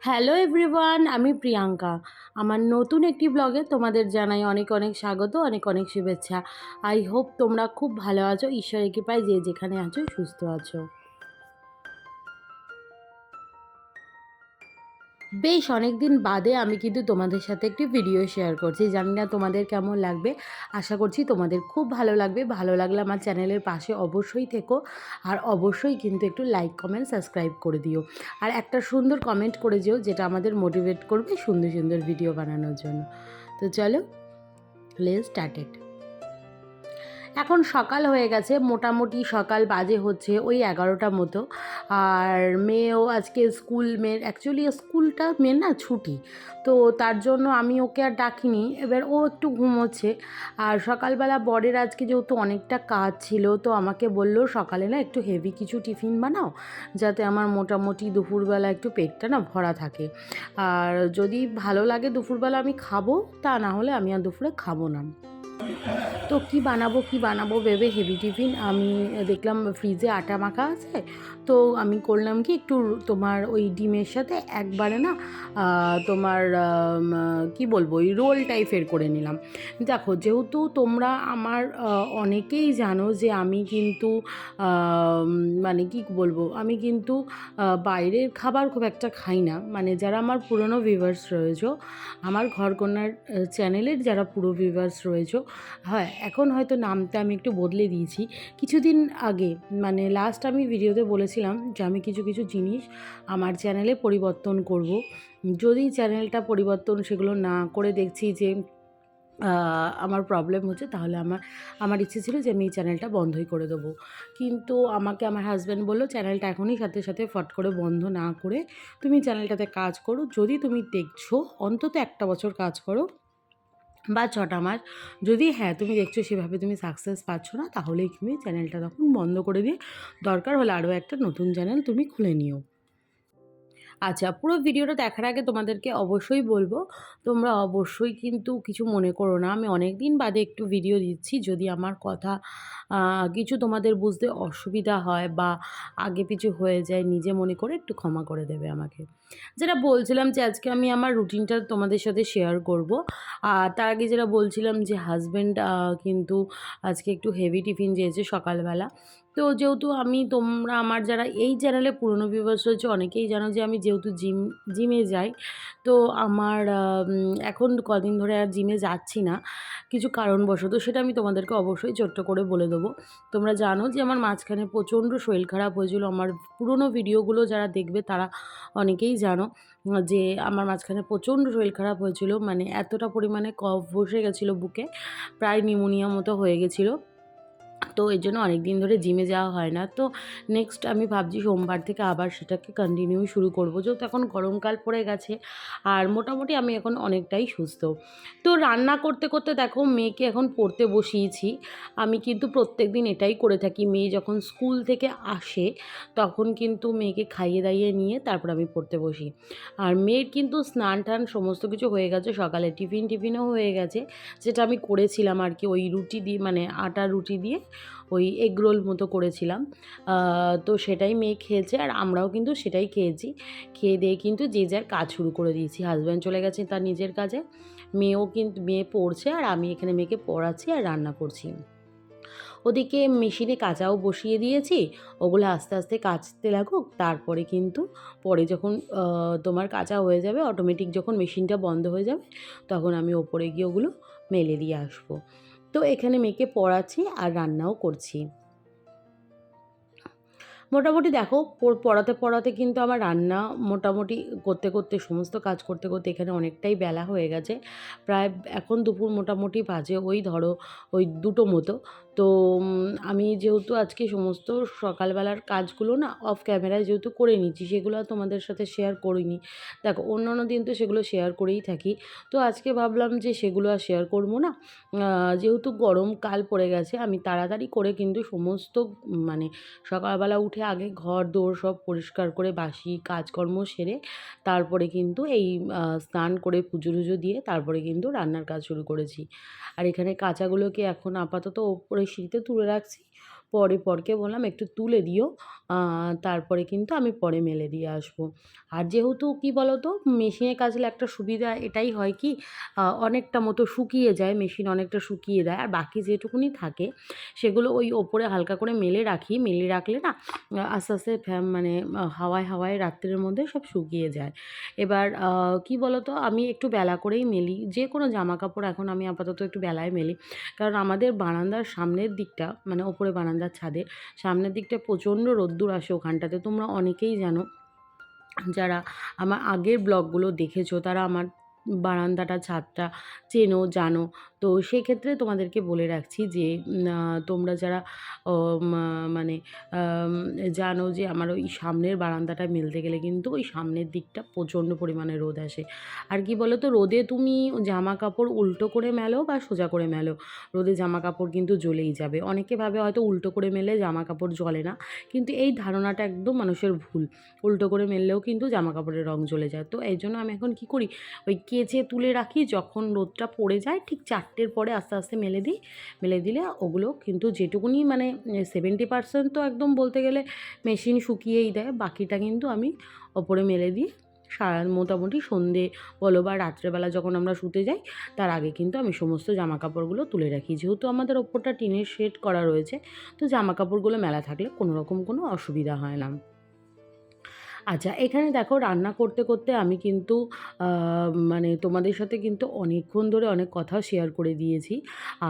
Hello everyone, আমি প্রিয়াঙ্কা। আমার নতুন একটি ব্লগে তোমাদের জানাই অনেক অনেক স্বাগত, অনেক অনেক শুভেচ্ছা। আই হোপ তোমরা খুব ভালো আছো, ঈশ্বরের কৃপায় যে যেখানে আছো সুস্থ আছো। বেশ অনেক দিন বাদে আমি কিন্তু তোমাদের সাথে একটি ভিডিও শেয়ার করছি। জানি না তোমাদের কেমন লাগবে, আশা করছি তোমাদের খুব ভালো লাগবে। ভালো লাগলে আমার চ্যানেলের পাশে অবশ্যই থেকো, আর অবশ্যই কিন্তু একটু লাইক কমেন্ট সাবস্ক্রাইব করে দিও, আর একটা সুন্দর কমেন্ট করে যেও, যেটা আমাদের মোটিভেট করবে সুন্দর সুন্দর ভিডিও বানানোর জন্য। তো চলো, লেটস স্টার্টেড। এখন সকাল হয়ে গেছে, মোটামুটি সকাল বাজে হচ্ছে ওই 11টা মতো। আর মেয়েও আজকে মেয়ের অ্যাকচুয়ালি স্কুলটা মেয়ের না ছুটি, তো তার জন্য আমি ওকে আর ডাকিনি। এবার ও একটু ঘুমোচ্ছে। আর সকালবেলা বরের আজকে যেহেতু অনেকটা কাজ ছিল, তো আমাকে বললো সকালে না একটু হেভি কিছু টিফিন বানাও, যাতে আমার মোটামুটি দুপুরবেলা একটু পেটটা না ভরা থাকে। আর যদি ভালো লাগে দুপুরবেলা আমি খাবো, তা না হলে আমি আর দুপুরে খাবো না। তো কি বানাবো ভেবে হেভি টিফিন আমি দেখলাম ফ্রিজে আটা মাখা আছে। তো আমি করলাম কি, একটু তোমার ওই ডিমের সাথে একবারে না তোমার কি বলবো, ওই রোল টাইপের করে নিলাম। দেখো, যেহেতু তোমরা আমার অনেকেই জানো যে আমি কিন্তু মানে কি বলবো, আমি কিন্তু বাইরের খাবার খুব একটা খাই না। মানে যারা আমার পুরনো ভিউয়ার্স রয়েছে, আমার ঘরকন্যার চ্যানেলের যারা পুরো ভিউয়ার্স রয়েছে, হ্যাঁ, এখন হয়তো নামটা আমি একটু বদলে দিয়েছি। কিছুদিন আগে মানে লাস্ট আমি ভিডিওতে বলেছিলাম যে আমি কিছু কিছু জিনিস আমার চ্যানেলে পরিবর্তন করব। যদি চ্যানেলটা পরিবর্তন সেগুলো না করে দেখছি যে আমার প্রবলেম হচ্ছে, তাহলে আমার ইচ্ছে ছিল যে আমি এই চ্যানেলটা বন্ধই করে দেবো। কিন্তু আমাকে আমার হাজব্যান্ড বললো, চ্যানেলটা এখনই সাথে সাথে ফট করে বন্ধ না করে তুমি চ্যানেলটাতে কাজ করো। যদি তুমি দেখছো অন্তত 1 বছর কাজ করো বা 6টা মাস, যদি হ্যাঁ তুমি দেখছো সেভাবে তুমি সাকসেস পাচ্ছ না, তাহলেই তুমি চ্যানেলটা তখন বন্ধ করে দিয়ে দরকার হলে আরও একটা নতুন চ্যানেল তুমি খুলে নিও। আচ্ছা, পুরো ভিডিওটা দেখার আগে তোমাদেরকে অবশ্যই বলবো, তোমরা অবশ্যই কিন্তু কিছু মনে করো না। আমি অনেক দিন বাদে একটু ভিডিও দিচ্ছি। যদি আমার কথা কিছু তোমাদের বুঝতে অসুবিধা হয় বা আগে পিছু হয়ে যায়, নিজে মনে করে একটু ক্ষমা করে দেবে আমাকে। যেটা বলছিলাম যে আজকে আমি আমার রুটিনটা তোমাদের সাথে শেয়ার করব। আর তার আগে যেটা বলছিলাম যে হাজব্যান্ড কিন্তু আজকে একটু হেভি টিফিন চেয়েছে সকালবেলা। তো যেহেতু তোমরা আমার যারা এই চ্যানেলে পুরনো ভিউয়ার্স রয়েছে অনেকেই জানো যে আমি যেহেতু জিমে যাই, তো আমার এখন কদিন ধরে আর জিমে যাচ্ছি না কিছু কারণবশত। সেটা আমি তোমাদেরকে অবশ্যই ছোট্ট করে বলে দেবো। তোমরা জানো যে আমার মাঝখানে প্রচণ্ড শরীর খারাপ হয়েছিল। আমার পুরনো ভিডিওগুলো যারা দেখবে তারা অনেকেই জানো যে আমার মাঝখানে প্রচণ্ড শরীর খারাপ হয়েছিল। মানে এতটা পরিমাণে কফ বসে গেছিলো বুকে, প্রায় নিউমোনিয়া মতো হয়ে গেছিলো। তো এর জন্য অনেক দিন ধরে জিমে যাওয়া হয় না। তো নেক্সট আমি ভাবছি সোমবার থেকে আবার সেটাকে কন্টিনিউ শুরু করব, যেহেতু এখন গরমকাল পড়ে গেছে আর মোটামুটি আমি এখন অনেকটাই সুস্থ। তো রান্না করতে করতে দেখো, মেয়েকে এখন পড়তে বসিয়েছি। আমি কিন্তু প্রত্যেকদিন এটাই করে থাকি। মেয়ে যখন স্কুল থেকে আসে তখন কিন্তু মেয়েকে খাইয়ে দাইয়ে নিয়ে তারপর আমি পড়তে বসি। আর মেয়ের কিন্তু স্নান টান সমস্ত কিছু হয়ে গেছে, সকালে টিফিনও হয়ে গেছে, যেটা আমি করেছিলাম আর কি, ওই রুটি দিয়ে মানে আটার রুটি দিয়ে ওই এগ রোল মতো করেছিলাম। তো সেটাই মেয়ে খেয়েছে আর আমরাও কিন্তু সেটাই খেয়েছি। খেয়ে দিয়ে কিন্তু যে যার কাজ শুরু করে দিয়েছি। হাজব্যান্ড চলে গেছে তার নিজের কাজে, মেয়ে পড়ছে আর আমি এখানে মেয়েকে পড়াচ্ছি আর রান্না করছি। ওদিকে মেশিনে কাচাও বসিয়ে দিয়েছি, ওগুলো আস্তে আস্তে কাচতে লাগুক। তারপরে কিন্তু পরে যখন তোমার কাচা হয়ে যাবে, অটোমেটিক যখন মেশিনটা বন্ধ হয়ে যাবে, তখন আমি ওপরে গিয়ে ওগুলো মেলে দিয়ে আসবো। তো এখানে মেয়েকে পড়াচ্ছি আর রান্নাও করছি। মোটামুটি দেখো, পড়াতে পড়াতে কিন্তু আমার রান্না মোটামুটি করতে করতে, সমস্ত কাজ করতে করতে এখানে অনেকটাই বেলা হয়ে গেছে। প্রায় এখন দুপুর মোটামুটি বাজে ওই ধরো ওই 2টো মতো। তো আমি যেহেতু আজকে সমস্ত সকালবেলার কাজগুলো না অফ ক্যামেরায় যেহেতু করে নিচ্ছি, সেগুলো আর তোমাদের সাথে শেয়ার করিনি। দেখো, অন্যান্য দিন তো সেগুলো শেয়ার করেই থাকি। তো আজকে ভাবলাম যে সেগুলো আর শেয়ার করবো না। যেহেতু গরমকাল পড়ে গেছে, আমি তাড়াতাড়ি করে কিন্তু সমস্ত মানে সকালবেলা উঠে আগে ঘর দোর সব পরিষ্কার করে বাসি কাজকর্ম সেরে তারপরে কিন্তু এই স্নান করে পুজো টুজো দিয়ে তারপরে কিন্তু রান্নার কাজ শুরু করেছি। আর এখানে কাঁচাগুলোকে এখন আপাতত ওপরে সিঁড়িতে তুলে রাখছি। পরে পরকে বললাম একটু তুলে দিও, তারপরে কিন্তু আমি পরে মেলে দিয়ে আসবো। আর যেহেতু কী বলো তো, মেশিনে কাচলে একটা সুবিধা এটাই হয় কি, অনেকটা মতো শুকিয়ে যায়, মেশিন অনেকটা শুকিয়ে দেয়। আর বাকি যেটুকুনি থাকে সেগুলো ওই ওপরে হালকা করে মেলে রাখি। মেলে রাখলে না আস্তে, আস্তে মানে হাওয়ায়, হাওয়ায় রাত্রের মধ্যে সব শুকিয়ে যায়। এবার কী বলো তো, আমি একটু বেলা করেই মেলি। যে কোনো জামাকাপড় এখন আমি আপাতত একটু বেলায় মেলি। কারণ আমাদের বারান্দার সামনের দিকটা, মানে ওপরে বারান্দার ছাদে সামনের দিকটা প্রচণ্ড রোদ্দুর আসে ওখানটাতে। তোমরা অনেকেই জানো, যারা আমার আগের ব্লগগুলো দেখেছো তারা আমার বারান্দাটা, ছাদটা চেনো, জানো। তো সেক্ষেত্রে তোমাদেরকে বলে রাখছি যে তোমরা যারা ও মানে আম জানো যে আমার ওই সামনের বারান্দাটা মেলতে গেলে কিন্তু ওই সামনের দিকটা প্রচণ্ড পরিমাণে রোদ আসে। আর কি বলো তো, রোদে তুমি জামাকাপড় উল্টো করে মেলো বা সোজা করে মেলো, রোদে জামাকাপড় কিন্তু জ্বলেই যাবে। অনেকে ভাবে হয়তো উল্টো করে মেলে জামাকাপড় জ্বলে না, কিন্তু এই ধারণাটা একদম মানুষের ভুল। উল্টো করে মেললেও কিন্তু জামাকাপড়ের রং জ্বলে যায়। তো এই জন্য আমি এখন কী করি, ওই কেচে তুলে রাখি, যখন রোদটা পড়ে যায় ঠিক 4টের পরে আস্তে, আস্তে মেলে দিই। মেলে দিলে ওগুলো কিন্তু যেটুকুনি মানে 70% তো একদম বলতে গেলে মেশিন শুকিয়েই দেয়। বাকিটা কিন্তু আমি ওপরে মেলে দিই। মোটামুটি সন্ধে বলো বা রাত্রেবেলা যখন আমরা শুতে যাই তার আগে কিন্তু আমি সমস্ত জামাকাপড়গুলো তুলে রাখি। যেহেতু আমাদের ওপরটা টিনের শেড করা রয়েছে, তো জামাকাপড়গুলো মেলা থাকলে কোনো রকম কোনো অসুবিধা হয় না। আচ্ছা, এখানে দেখো রান্না করতে, করতে আমি কিন্তু আ মানে তোমাদের সাথে কিন্তু অনেকক্ষণ ধরে অনেক কথা শেয়ার করে দিয়েছি।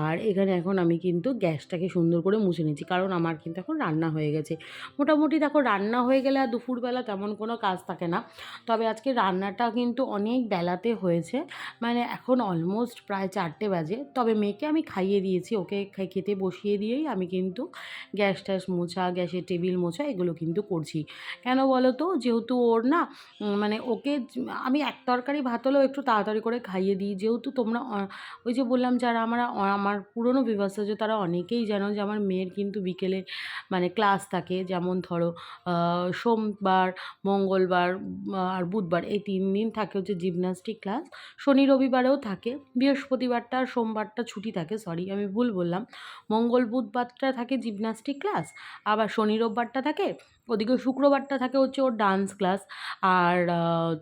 আর এখানে এখন আমি কিন্তু গ্যাসটাকে সুন্দর করে মুছে নিচ্ছি। কারণ আমার কিন্তু এখন রান্না হয়ে গেছে। মোটামুটি দেখো রান্না হয়ে গেলে আর দুপুরবেলা তেমন কোনো কাজ থাকে না। তবে আজকে রান্নাটা কিন্তু অনেক বেলাতে হয়েছে। মানে এখন অলমোস্ট প্রায় 4টে বাজে। তবে মেয়েকে আমি খাইয়ে দিয়েছি। ওকে খেতে বসিয়ে দিয়েই আমি কিন্তু গ্যাস-ট্যাস মোছা, গ্যাসের টেবিল মোছা এগুলো কিন্তু করছি। কেন বলো তো? যেহেতু ওর না মানে ওকে আমি এক তরকারি ভাত হলেও একটু তাড়াতাড়ি করে খাইয়ে দিই। যেহেতু তোমরা ওই যে বললাম, যারা আমার পুরনো ভিউয়ার্স আছে তারা অনেকেই জানো যে আমার মেয়ের কিন্তু বিকেলে মানে ক্লাস থাকে। যেমন ধরো সোমবার, মঙ্গলবার আর বুধবার এই 3 দিন থাকে হচ্ছে জিমন্যাস্টিক ক্লাস। শনি রবিবারেও থাকে। বৃহস্পতিবারটা আর সোমবারটা ছুটি থাকে। সরি, আমি ভুল বললাম। মঙ্গল বুধবারটা থাকে জিমন্যাস্টিক ক্লাস, আবার শনি রোববারটা থাকে, ওদিকে শুক্রবারটা থাকে হচ্ছে ওর ডান্স ক্লাস। আর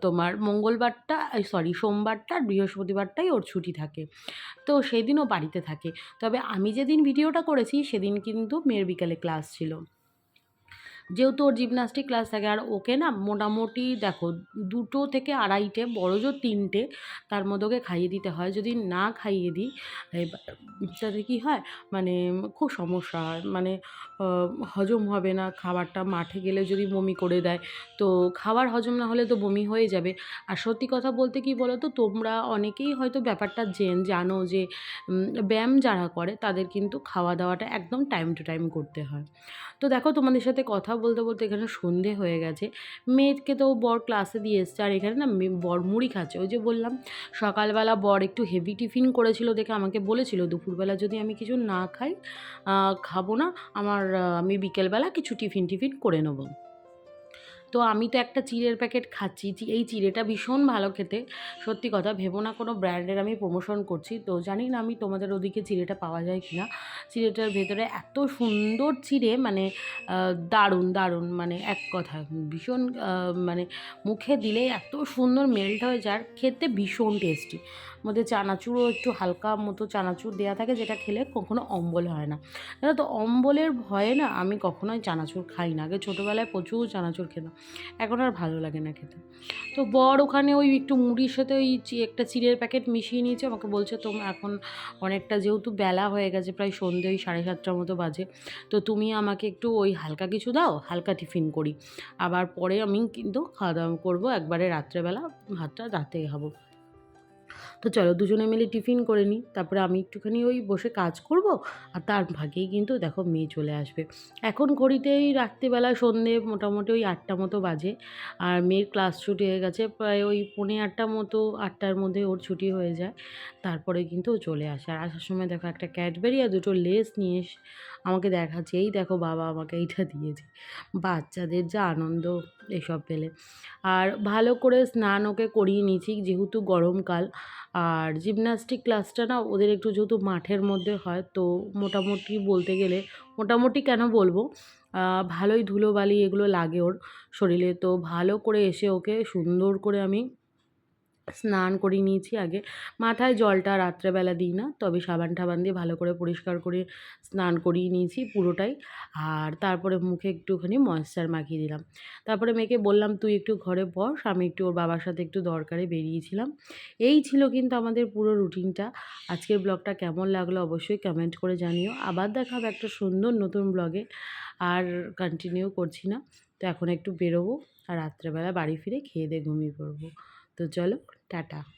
তোমার মঙ্গলবারটা সরি সোমবারটা আর বৃহস্পতিবারটাই ওর ছুটি থাকে। তো সেদিন ও বাড়িতে থাকে। তবে আমি যেদিন ভিডিওটা করেছি সেদিন কিন্তু মেয়ের বিকালে ক্লাস ছিল। যেহেতু ওর জিমন্যাস্টিক ক্লাস থাকে, আর ওকে না মোটামুটি দেখো 2টো থেকে 2:30টে, বড়জোর 3টে, তার মধ্যে ওকে খাইয়ে দিতে হয়। যদি না খাইয়ে দিই তাতে কী হয়, মানে খুব সমস্যা হয়। মানে হজম হবে না খাবারটা। মাঠে গেলে যদি বমি করে দেয়, তো খাবার হজম না হলে তো বমি হয়ে যাবে। আর সত্যি কথা বলতে কী বলো তো, তোমরা অনেকেই হয়তো ব্যাপারটা জানো যে ব্যায়াম যারা করে তাদের কিন্তু খাওয়া দাওয়াটা একদম টাইম টু টাইম করতে হয়। তো দেখো তোমাদের সাথে কথা বলতে, বলতে এখানে সন্ধে হয়ে গেছে। মেয়েকে তো বর ক্লাসে দিয়ে এসছে, আর এখানে না বর মুড়ি খাচ্ছে। ওই যে বললাম সকালবেলা বর একটু হেভি টিফিন করেছিল দেখে আমাকে বলেছিল দুপুরবেলা যদি আমি কিছু না খাই, খাবো না, আমি বিকেলবেলা কিছু টিফিন করে নেবো। তো আমি তো একটা চিড়ের প্যাকেট খাচ্ছি। এই চিড়েটা ভীষণ ভালো খেতে। সত্যি কথা, ভেবো না কোনো ব্র্যান্ডের আমি প্রমোশন করছি। তো জানি না আমি তোমাদের ওদিকে চিড়েটা পাওয়া যায় কি না। চিড়েটার ভেতরে এত সুন্দর চিড়ে, মানে দারুণ, দারুণ, মানে এক কথায় ভীষণ মানে মুখে দিলেই এত সুন্দর মেল্ট হয়ে যায়, আর খেতে ভীষণ টেস্টি। মধ্যে চানাচুরও একটু হালকা মতো চানাচুর দেওয়া থাকে, যেটা খেলে কখনো অম্বল হয় না। জানো তো, অম্বলের ভয়ে না আমি কখনোই চানাচুর খাই না। আগে ছোটোবেলায় প্রচুর চানাচুর খেতাম, এখন আর ভালো লাগে না খেতে। তো বর ওখানে ওই একটু মুড়ির সাথে ওই একটা চিড়ের প্যাকেট মিশিয়ে নিয়েছে। আমাকে বলছে তোমরা এখন অনেকটা যেহেতু বেলা হয়ে গেছে, প্রায় সন্ধে ওই 7:30টার মতো বাজে, তো তুমি আমাকে একটু ওই হালকা কিছু দাও, হালকা টিফিন করি। আবার পরে আমি কিন্তু খাওয়া দাওয়া করবো, একবারে রাত্রেবেলা ভাতটা রাতে খাবো। তো চলো দুজনে মিলে টিফিন করে নিই, তারপরে আমি একটুখানি ওই বসে কাজ করব, আর তার ভাগেই কিন্তু দেখো মেয়ে চলে আসবে। এখন ঘড়িতেই রাত্রিবেলা সন্ধে মোটামুটি ওই 8টা মতো বাজে, আর মেয়ের ক্লাস ছুটি হয়ে গেছে প্রায় ওই 7:45 মতো, 8টার মধ্যে ওর ছুটি হয়ে যায়। তারপরে কিন্তু ও চলে আসে, আর আসার সময় দেখো একটা ক্যাডবেরি আর 2টো লেস নিয়ে আমাকে দেখাচ্ছে, এই দেখো বাবা আমাকে এইটা দিয়েছে। বাচ্চাদের যা আনন্দ এসব পেলে। আর ভালো করে স্নান ওকে করিয়ে নিয়েছি যেহেতু গরমকাল। আর জিমন্যাস্টিক ক্লাসটা না ওদের একটু যেহেতু মাঠের মধ্যে হয়, তো মোটামুটি বলতে গেলে, মোটামুটি কেন বলবো, ভালোই ধুলোবালি এগুলো লাগে ওর শরীরে। তো ভালো করে এসে ওকে সুন্দর করে আমি স্নান করিয়ে নিয়েছি আগে। মাথায় জলটা রাত্রেবেলা দিই না, তবে সাবান-টাবান দিয়ে ভালো করে পরিষ্কার করে স্নান করিয়ে নিয়েছি পুরোটাই। আর তারপরে মুখে একটুখানি ময়েশ্চার মাখিয়ে দিলাম। তারপরে মেয়েকে বললাম, "তুই একটু ঘরে বস।" আমি একটু ওর বাবার সাথে একটু দরকারে বেরিয়েছিলাম। এই ছিল কিন্তু আমাদের পুরো রুটিনটা। আজকের ব্লগটা কেমন লাগলো অবশ্যই কমেন্ট করে জানিও। আবার দেখা হবে একটা সুন্দর নতুন ব্লগে। আর কন্টিনিউ করছি না। তো এখন একটু বেরোবো আর রাত্রেবেলা বাড়ি ফিরে খেয়ে-দেয়ে ঘুমিয়ে পড়বো। তো চলো, টাটা।